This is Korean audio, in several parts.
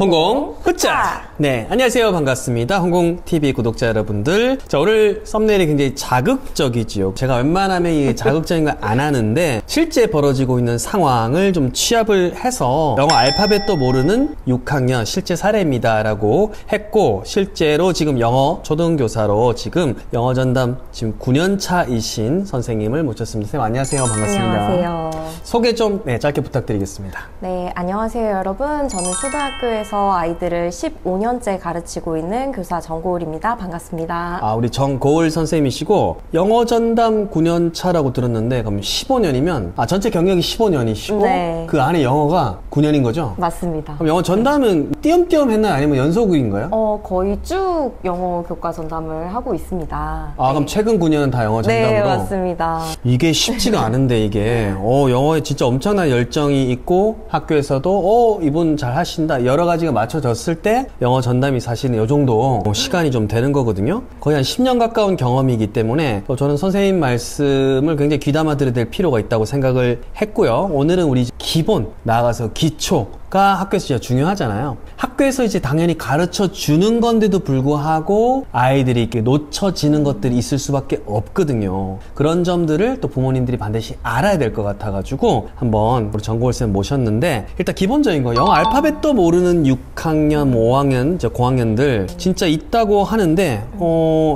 홍공 흑자. 네, 안녕하세요. 반갑습니다. 홍공TV 구독자 여러분들. 자, 오늘 썸네일이 굉장히 자극적이지요. 제가 웬만하면 이 자극적인 거 안 하는데 실제 벌어지고 있는 상황을 좀 취합을 해서 영어 알파벳도 모르는 6학년 실제 사례입니다 라고 했고, 실제로 지금 영어 초등교사로 지금 영어 전담 지금 9년 차이신 선생님을 모셨습니다. 선생님 안녕하세요. 반갑습니다. 안녕하세요. 소개 좀 짧게 부탁드리겠습니다. 네, 안녕하세요 여러분. 저는 초등학교에서 아이들을 15년째 가르치고 있는 교사 정고을입니다. 반갑습니다. 아, 우리 정고을 선생님이시고 영어 전담 9년 차라고 들었는데 그럼 15년이면 전체 경력이 15년이시고 네. 그 안에 영어가 9년인 거죠? 맞습니다. 그럼 영어 전담은 띄엄띄엄 했나요? 아니면 연속인가요? 거의 쭉 영어 교과 전담을 하고 있습니다. 아, 그럼 최근 9년은 다 영어 전담으로? 네, 맞습니다. 이게 쉽지가 않은데 이게 영어에 진짜 엄청난 열정이 있고 학교에서도 이분 잘 하신다 여러 가지가 맞춰졌을 때 영어 전담이 사실은 이 정도 시간이 좀 되는 거거든요. 거의 한 10년 가까운 경험이기 때문에 저는 선생님 말씀을 굉장히 귀담아 들어야 될 필요가 있다고 생각을 했고요. 오늘은 우리 기본 나아가서 기초가 학교에서 진짜 중요하잖아요. 학교에서 이제 당연히 가르쳐 주는 건데도 불구하고 아이들이 이렇게 놓쳐지는 것들이 있을 수밖에 없거든요. 그런 점들을 또 부모님들이 반드시 알아야 될 것 같아가지고 한번 우리 정고을 쌤 모셨는데, 일단 기본적인 거 영어 알파벳도 모르는 6학년, 5학년, 이제 고학년들 진짜 있다고 하는데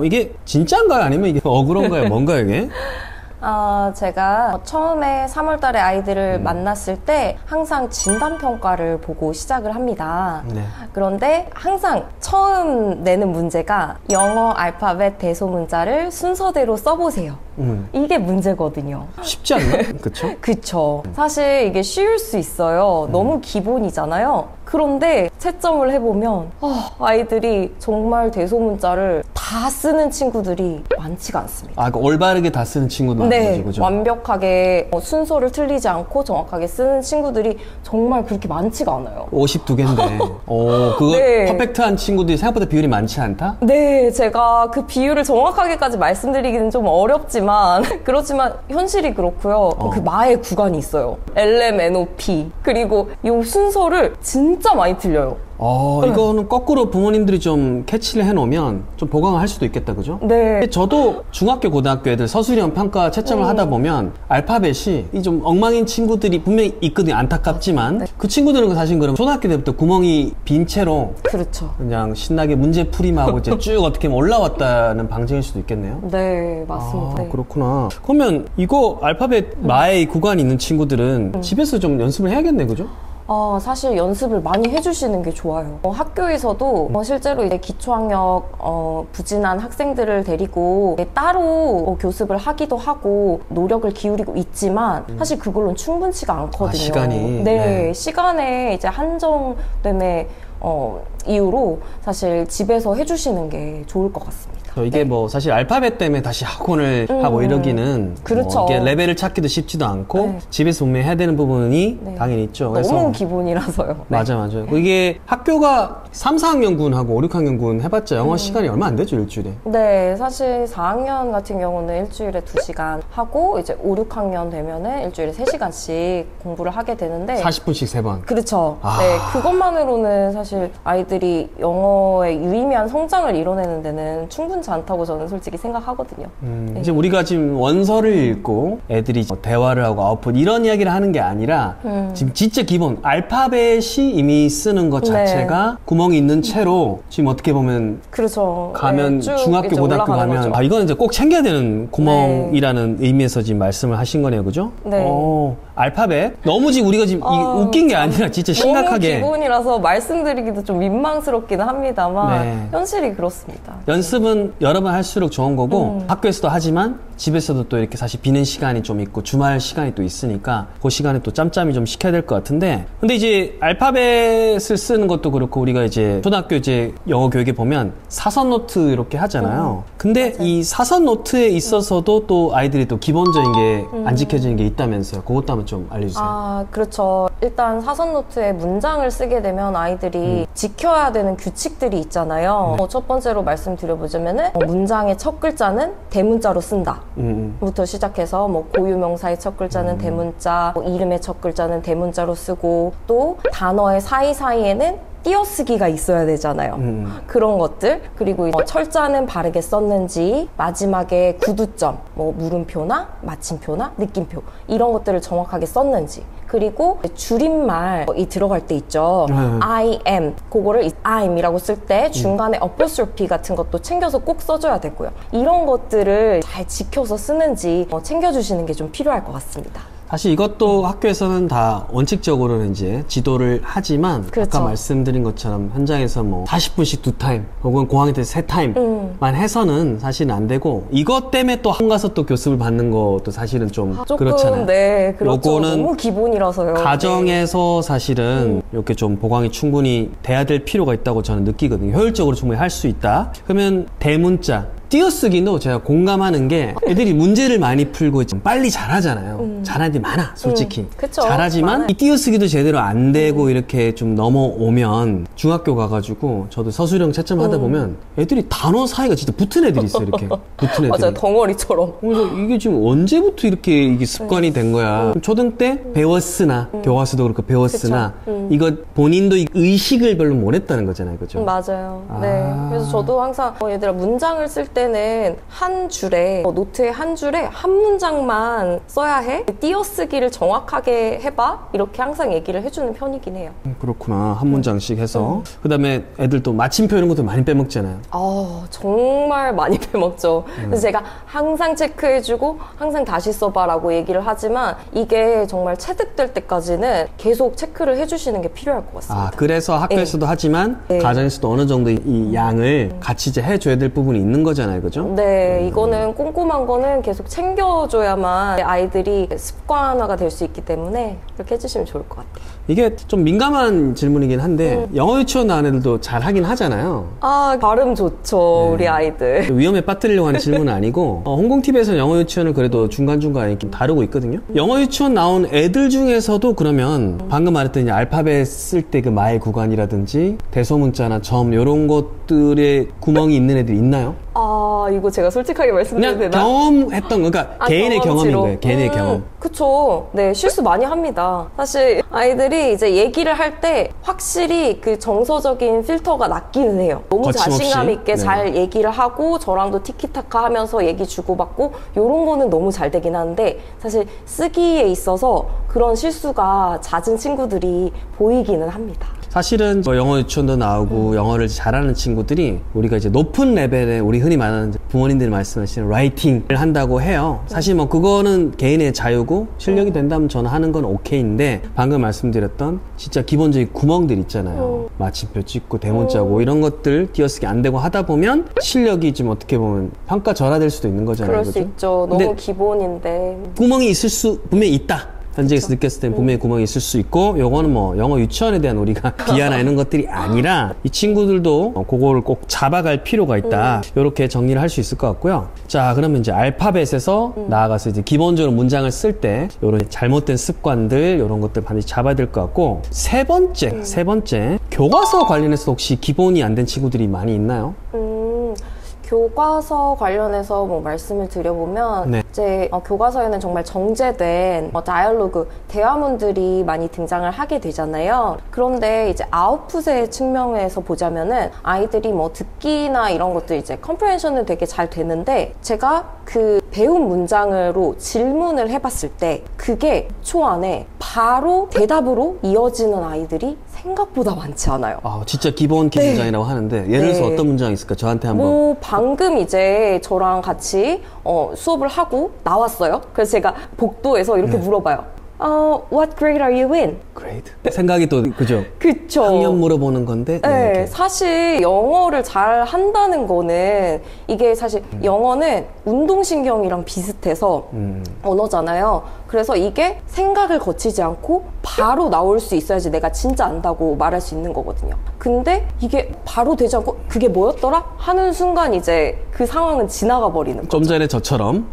이게 진짜인가요? 아니면 이게 어그런가요? 뭔가요 이게? 제가 처음에 3월 달에 아이들을 만났을 때 항상 진단평가를 보고 시작을 합니다. 네. 그런데 항상 처음 내는 문제가 영어 알파벳 대소문자를 순서대로 써보세요. 이게 문제거든요. 쉽지 않나? 그쵸? 그쵸. 사실 이게 쉬울 수 있어요. 너무 기본이잖아요. 그런데 채점을 해보면 아이들이 정말 대소문자를 다 쓰는 친구들이 많지가 않습니다. 그러니까 올바르게 다 쓰는 친구도 많은 네, 거죠, 그죠? 완벽하게 순서를 틀리지 않고 정확하게 쓰는 친구들이 정말 그렇게 많지가 않아요. 52개인데 그거 네. 퍼펙트한 친구들이 생각보다 비율이 많지 않다? 네, 제가 그 비율을 정확하게까지 말씀드리기는 좀 어렵지만 그렇지만 현실이 그렇고요. 그 마의 구간이 있어요. LMNOP 그리고 이 순서를 진짜 많이 틀려요. 이거는 거꾸로 부모님들이 좀 캐치를 해놓으면 좀 보강을 할 수도 있겠다, 그죠? 네. 저도 중학교, 고등학교 애들 서술형 평가 채점을 하다 보면 알파벳이 이 좀 엉망인 친구들이 분명히 있거든요. 안타깝지만 네. 그 친구들은 사실 그럼 초등학교 때부터 구멍이 빈 채로 그렇죠. 그냥 신나게 문제풀이하고 이제 쭉 어떻게 보면 올라왔다는 방증일 수도 있겠네요. 네, 맞습니다. 네. 그렇구나. 그러면 이거 알파벳 마의 구간이 있는 친구들은 집에서 좀 연습을 해야겠네, 그죠? 사실 연습을 많이 해주시는 게 좋아요. 학교에서도 실제로 이제 기초학력 부진한 학생들을 데리고 따로 교습을 하기도 하고 노력을 기울이고 있지만 사실 그걸로는 충분치가 않거든요. 시간이. 네, 시간에 이제 한정됨의 이유로 사실 집에서 해주시는 게 좋을 것 같습니다. 이게 뭐 사실 알파벳 때문에 다시 학원을 하고 이러기는 그렇죠. 이게 레벨을 찾기도 쉽지도 않고 네. 집에서 분명히 해야 되는 부분이 당연히 있죠. 너무 기본이라서요. 맞아요. 이게 학교가 3, 4학년 군하고 5, 6학년 군 해봤자 영어 시간이 얼마 안 되죠, 일주일에? 네, 사실 4학년 같은 경우는 일주일에 2시간 하고 이제 5, 6학년 되면은 일주일에 3시간씩 공부를 하게 되는데 40분씩 3번. 그렇죠. 네, 그것만으로는 사실 아이들이 영어의 유의미한 성장을 이뤄내는 데는 충분치 않다고 저는 솔직히 생각하거든요. 네. 이제 우리가 지금 원서를 읽고 애들이 대화를 하고 아웃풋 이런 이야기를 하는 게 아니라 지금 진짜 기본 알파벳이 이미 쓰는 것 자체가 구멍이 있는 채로 지금 어떻게 보면 그렇죠. 가면 네, 중학교, 고등학교 가면 거죠. 이거는 이제 꼭 챙겨야 되는 구멍이라는 의미에서 지금 말씀을 하신 거네요, 그죠? 네. 알파벳 너무 지금 우리가 지금 웃긴 게 아니라 진짜 심각하게 너무 기본이라서 말씀드리기도 좀 민망스럽기는 합니다만 네. 현실이 그렇습니다. 연습은 여러 번 할수록 좋은 거고 학교에서도 하지만 집에서도 또 이렇게 사실 비는 시간이 좀 있고 주말 시간이 또 있으니까 그 시간에 또 짬짬이 좀 시켜야 될 것 같은데, 근데 이제 알파벳을 쓰는 것도 그렇고 우리가 이제 초등학교 이제 영어 교육에 보면 사선 노트 이렇게 하잖아요. 근데 맞아요. 이 사선 노트에 있어서도 또 아이들이 또 기본적인 게 안 지켜지는 게 있다면서요. 그것도 한번 좀 알려주세요. 그렇죠. 일단 사선 노트에 문장을 쓰게 되면 아이들이 지켜야 되는 규칙들이 있잖아요. 첫 번째로 말씀드려보자면은 문장의 첫 글자는 대문자로 쓴다. 부터 시작해서 뭐 고유명사의 첫 글자는 대문자, 뭐 이름의 첫 글자는 대문자로 쓰고 또 단어의 사이사이에는 띄어쓰기가 있어야 되잖아요. 그런 것들, 그리고 철자는 바르게 썼는지, 마지막에 구두점, 뭐 물음표나 마침표나 느낌표 이런 것들을 정확하게 썼는지, 그리고 줄임말이 들어갈 때 있죠. I am, 그거를 I'm 이라고 쓸 때 중간에 apostrophe 같은 것도 챙겨서 꼭 써줘야 되고요. 이런 것들을 잘 지켜서 쓰는지 챙겨주시는 게 좀 필요할 것 같습니다. 사실 이것도 학교에서는 다 원칙적으로는 이제 지도를 하지만 그렇죠. 아까 말씀드린 것처럼 현장에서 뭐 40분씩 2타임 혹은 고학년 때 3타임만 해서는 사실은 안 되고, 이것 때문에 또 한가서 또 교습을 받는 것도 사실은 좀 조금, 그렇잖아요. 네, 그렇죠. 요거는 너무 기본이라서요. 가정에서 사실은 이렇게 좀 보강이 충분히 돼야 될 필요가 있다고 저는 느끼거든요. 효율적으로 충분히 할 수 있다. 그러면 대문자 띄어쓰기도 제가 공감하는 게, 애들이 문제를 많이 풀고 좀 빨리 잘하잖아요. 잘하는 애들이 많아, 솔직히. 그쵸, 잘하지만 많아요. 이 띄어쓰기도 제대로 안 되고 이렇게 좀 넘어오면, 중학교 가가지고 저도 서술형 채점 하다 보면 애들이 단어 사이가 진짜 붙은 애들이 있어요. 이렇게 붙은 애들이. 맞아요, 덩어리처럼. 그래서 이게 지금 언제부터 이렇게 이게 습관이 된 거야. 초등 때 배웠으나, 교과서도 그렇고 배웠으나, 이거 본인도 이 의식을 별로 못 했다는 거잖아요. 그죠? 맞아요. 네. 그래서 저도 항상 얘들아, 문장을 쓸 때는 한 줄에, 노트에 한 줄에 한 문장만 써야 해. 띄어쓰기를 정확하게 해봐. 이렇게 항상 얘기를 해주는 편이긴 해요. 그렇구나. 한 문장씩 해서. 그 다음에 애들 또 마침표 이런 것도 많이 빼먹잖아요. 정말 많이 빼먹죠. 그래서 제가 항상 체크해주고 항상 다시 써봐라고 얘기를 하지만, 이게 정말 체득될 때까지는 계속 체크를 해주시는 게 필요할 것 같습니다. 그래서 학교에서도 하지만 가정에서도 어느 정도 이 양을 같이 이제 해줘야 될 부분이 있는 거잖아요. 그죠? 네, 이거는 꼼꼼한 거는 계속 챙겨줘야만 아이들이 습관화가 될 수 있기 때문에 그렇게 해주시면 좋을 것 같아요. 이게 좀 민감한 질문이긴 한데, 영어 유치원 나온 애들도 잘 하긴 하잖아요. 발음 좋죠, 우리 아이들. 위험에 빠뜨리려고 하는 질문은 아니고, 홍콩TV에서는 영어 유치원을 그래도 중간중간 이렇게 다루고 있거든요. 영어 유치원 나온 애들 중에서도 그러면 방금 말했던 이제 알파벳 쓸 때 그 마의 구간이라든지 대소문자나 점 이런 것들에 구멍이 있는 애들이 있나요? 이거 제가 솔직하게 말씀드려도 그냥 되나? 경험했던 거, 그러니까 개인의 경험인 거예요. 개인의 경험. 그쵸. 네, 실수 많이 합니다. 사실 아이들이 이제 얘기를 할 때 확실히 그 정서적인 필터가 낮기는 해요. 너무 거침없이. 자신감 있게 네. 잘 얘기를 하고 저랑도 티키타카 하면서 얘기 주고받고 요런 거는 너무 잘 되긴 하는데, 사실 쓰기에 있어서 그런 실수가 잦은 친구들이 보이기는 합니다. 사실은 뭐 영어 유치원도 나오고 영어를 잘하는 친구들이 우리가 이제 높은 레벨의, 우리 흔히 말하는 부모님들이 말씀하시는 라이팅을 한다고 해요. 사실 뭐 그거는 개인의 자유고 실력이 된다면 저는 하는 건 오케이인데, 방금 말씀드렸던 진짜 기본적인 구멍들 있잖아요. 마침표 찍고 대문자고 이런 것들 띄어쓰기 안 되고 하다 보면 실력이 좀 어떻게 보면 평가절하될 수도 있는 거잖아요. 그럴 수 그죠? 있죠. 너무 기본인데. 구멍이 있을 수 분명히 있다. 현장에서 느꼈을 땐 분명히 구멍이 있을 수 있고, 요거는 뭐 영어 유치원에 대한 우리가 비하나 이런 것들이 아니라 이 친구들도 그거를 꼭 잡아갈 필요가 있다. 요렇게 정리를 할 수 있을 것 같고요. 자, 그러면 이제 알파벳에서 나아가서 이제 기본적으로 문장을 쓸 때 요런 잘못된 습관들, 요런 것들 반드시 잡아야 될 것 같고, 세 번째 교과서 관련해서 혹시 기본이 안 된 친구들이 많이 있나요? 교과서 관련해서 뭐 말씀을 드려보면, 이제 교과서에는 정말 정제된 다이얼로그, 대화문들이 많이 등장을 하게 되잖아요. 그런데 이제 아웃풋의 측면에서 보자면은 아이들이 뭐 듣기나 이런 것들 이제 컴프레hen션은 되게 잘 되는데, 제가 그 배운 문장으로 질문을 해봤을 때 그게 초 안에 바로 대답으로 이어지는 아이들이 생각보다 많지 않아요. 진짜 기본 문장이라고 하는데, 예를 들어서 어떤 문장이 있을까? 저한테 한번. 방금 이제 저랑 같이 수업을 하고 나왔어요. 그래서 제가 복도에서 이렇게 물어봐요. What grade are you in? Grade. 생각이 또, 그죠? 그쵸. 학년 물어보는 건데. 네, 사실 영어를 잘 한다는 거는, 이게 사실 영어는 운동신경이랑 비슷해서 언어잖아요. 그래서 이게 생각을 거치지 않고 바로 나올 수 있어야지 내가 진짜 안다고 말할 수 있는 거거든요. 근데 이게 바로 되지 않고 그게 뭐였더라? 하는 순간 이제 그 상황은 지나가 버리는 거죠. 좀 전에 저처럼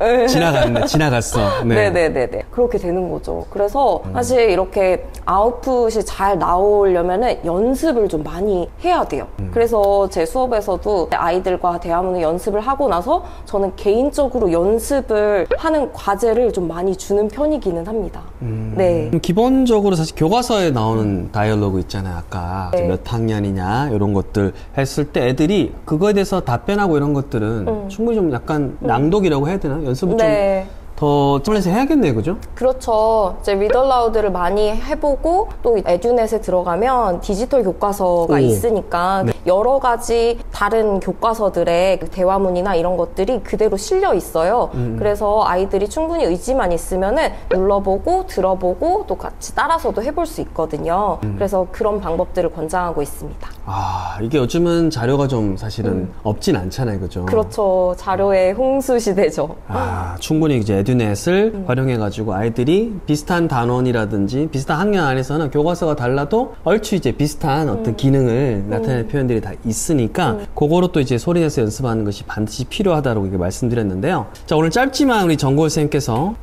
지나갔어. 네네네네. 그렇게 되는 거죠. 그래서 사실 이렇게 아웃풋이 잘 나오려면은 연습을 좀 많이 해야 돼요. 그래서 제 수업에서도 아이들과 대화문을 연습을 하고 나서 저는 개인적으로 연습을 하는 과제를 좀 많이 주는 편이에요. 편이기는 합니다. 네. 그럼 기본적으로 사실 교과서에 나오는 다이얼로그 있잖아요. 아까 네. 몇 학년이냐 이런 것들 했을 때 애들이 그거에 대해서 답변하고 이런 것들은 충분히 좀 약간 낭독이라고 해야 되나? 연습을 네. 더 해서 해야겠네요. 그죠? 그렇죠. 이제 리드 라우드를 많이 해보고 또 에듀넷에 들어가면 디지털 교과서가 오. 있으니까 네. 여러 가지 다른 교과서들의 대화문이나 이런 것들이 그대로 실려 있어요. 그래서 아이들이 충분히 의지만 있으면은 눌러보고 들어보고 또 같이 따라서도 해볼 수 있거든요. 그래서 그런 방법들을 권장하고 있습니다. 아, 이게 요즘은 자료가 좀 사실은 없진 않잖아요. 그죠? 그렇죠. 자료의 홍수 시대죠. 아, 충분히 이제 에듀넷을 활용해가지고 아이들이 비슷한 단원이라든지 비슷한 학년 안에서는 교과서가 달라도 얼추 이제 비슷한 어떤 기능을 나타내는 표현들이 다 있으니까 그거로 또 이제 소리내서 연습하는 것이 반드시 필요하다고 이렇게 말씀드렸는데요. 자, 오늘 짧지만 우리 정고을 쌤께서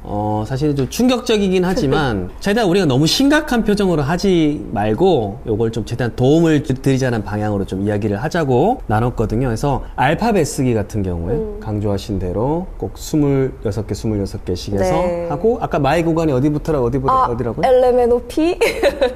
사실 좀 충격적이긴 하지만 최대한 우리가 너무 심각한 표정으로 하지 말고 요걸 좀 최대한 도움을 드리자는 방향으로 좀 이야기를 하자고 나눴거든요. 그래서 알파벳 쓰기 같은 경우에 강조하신 대로 꼭 26개, 26개씩 해서 네. 하고 아까 마이 구간이 어디라고요? LMNOP?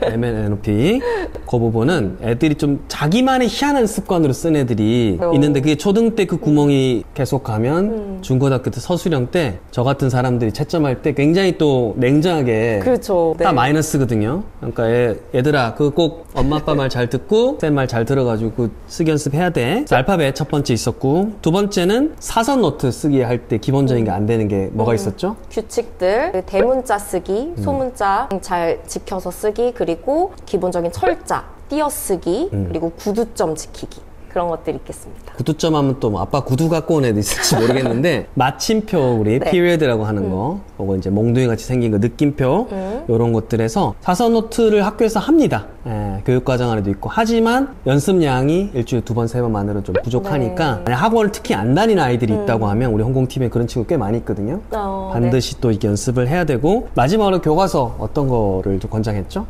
MNOP 그 부분은 애들이 좀 자기만의 희한한 습관으로 쓴 애들이 있는데 그게 초등 때 그 구멍이 계속 가면 중고등학교 때 서술형 때 저 같은 사람들이 채점할 때 굉장히 또 냉정하게 그렇죠. 다 마이너스거든요. 그러니까 얘들아 그거 꼭 엄마 아빠 말 잘 듣고 쌤 말 잘 들어가지고 그 쓰기 연습해야 돼. 그래서 알파벳 첫 번째 있었고 두 번째는 사선 노트 쓰기 할 때 기본적인 게 안 되는 게 뭐가 있었죠? 규칙들, 대문자 쓰기, 소문자 잘 지켜서 쓰기, 그리고 기본적인 철자, 띄어쓰기, 그리고 구두점 지키기. 그런 것들이 있겠습니다. 구두점 하면 또 뭐 아빠 구두 갖고 온 애도 있을지 모르겠는데 마침표 우리 네. period라고 하는 거 그거 이제 몽둥이 같이 생긴 거 느낌표 이런 것들에서 사선 노트를 학교에서 합니다. 교육과정 안에도 있고 하지만 연습량이 일주일에 2번, 3번만으로는 좀 부족하니까 만약 학원을 특히 안 다니는 아이들이 있다고 하면 우리 홍콩팀에 그런 친구 꽤 많이 있거든요. 반드시 또 이렇게 연습을 해야 되고 마지막으로 교과서 어떤 거를 좀 권장했죠?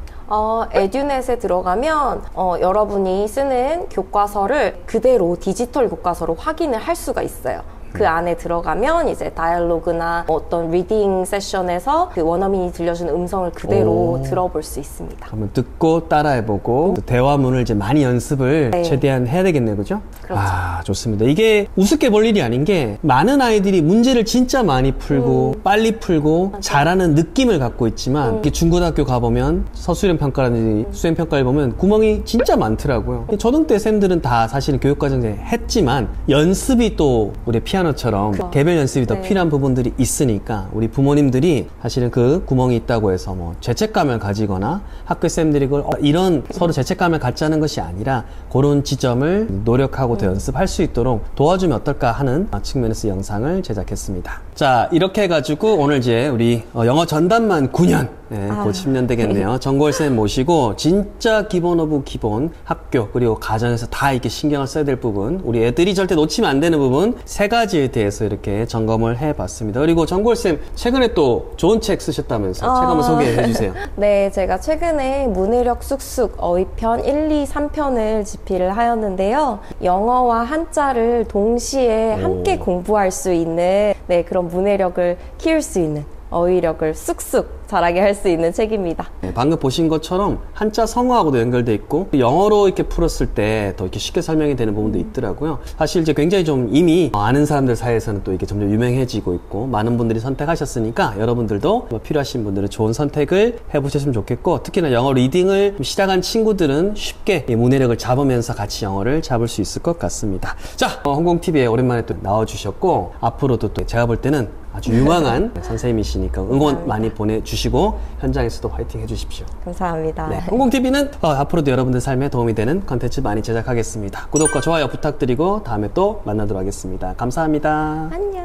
에듀넷에 들어가면 여러분이 쓰는 교과서를 그대로 디지털 교과서로 확인을 할 수가 있어요. 그 안에 들어가면 이제 다이얼로그나 어떤 리딩 세션에서 그 원어민이 들려주는 음성을 그대로 들어볼 수 있습니다. 한번 듣고 따라해보고 또 대화문을 이제 많이 연습을 최대한 해야 되겠네요. 그죠? 그렇죠. 아, 좋습니다. 이게 우습게 볼 일이 아닌 게 많은 아이들이 문제를 진짜 많이 풀고 빨리 풀고 잘하는 느낌을 갖고 있지만 이렇게 중고등학교 가보면 서술형 평가라든지 수행 평가를 보면 구멍이 진짜 많더라고요. 초등 때 쌤들은 다 사실은 교육과정에 했지만 연습이 또 우리 피아노처럼 개별 연습이 더 필요한 부분들이 있으니까 우리 부모님들이 사실은 그 구멍이 있다고 해서 뭐 죄책감을 가지거나 학교 쌤들이 그걸 이런 서로 죄책감을 갖자는 것이 아니라 그런 지점을 노력하고 더 연습할 수 있도록 도와주면 어떨까 하는 측면에서 영상을 제작했습니다. 자, 이렇게 해가지고 오늘 이제 우리 영어 전담만 9년 곧 10년 되겠네요. 정고을쌤 모시고 진짜 기본 오브 기본 학교 그리고 가정에서 다 이렇게 신경을 써야 될 부분 우리 애들이 절대 놓치면 안 되는 부분 3가지에 대해서 이렇게 점검을 해봤습니다. 그리고 정고을쌤 최근에 또 좋은 책 쓰셨다면서 책 한번 소개해 주세요. 네, 제가 최근에 문해력 쑥쑥 어휘편 1, 2, 3편을 집필을 하였는데요. 영어와 한자를 동시에 함께 공부할 수 있는 그런 문해력을 키울 수 있는 어휘력을 쑥쑥 잘하게 할 수 있는 책입니다. 방금 보신 것처럼 한자 성어하고도 연결돼 있고 영어로 이렇게 풀었을 때 더 이렇게 쉽게 설명이 되는 부분도 있더라고요. 사실 이제 굉장히 좀 이미 아는 사람들 사이에서는 또 이게 점점 유명해지고 있고 많은 분들이 선택하셨으니까 여러분들도 필요하신 분들은 좋은 선택을 해보셨으면 좋겠고 특히나 영어 리딩을 시작한 친구들은 쉽게 이 문해력을 잡으면서 같이 영어를 잡을 수 있을 것 같습니다. 자, 홍콩TV에 오랜만에 또 나와주셨고 앞으로도 또 제가 볼 때는 아주 유망한 선생님이시니까 응원 많이 보내주시고 현장에서도 화이팅 해주십시오. 감사합니다. 네, 홍콩TV는 앞으로도 여러분들 삶에 도움이 되는 컨텐츠 많이 제작하겠습니다. 구독과 좋아요 부탁드리고 다음에 또 만나도록 하겠습니다. 감사합니다. 안녕.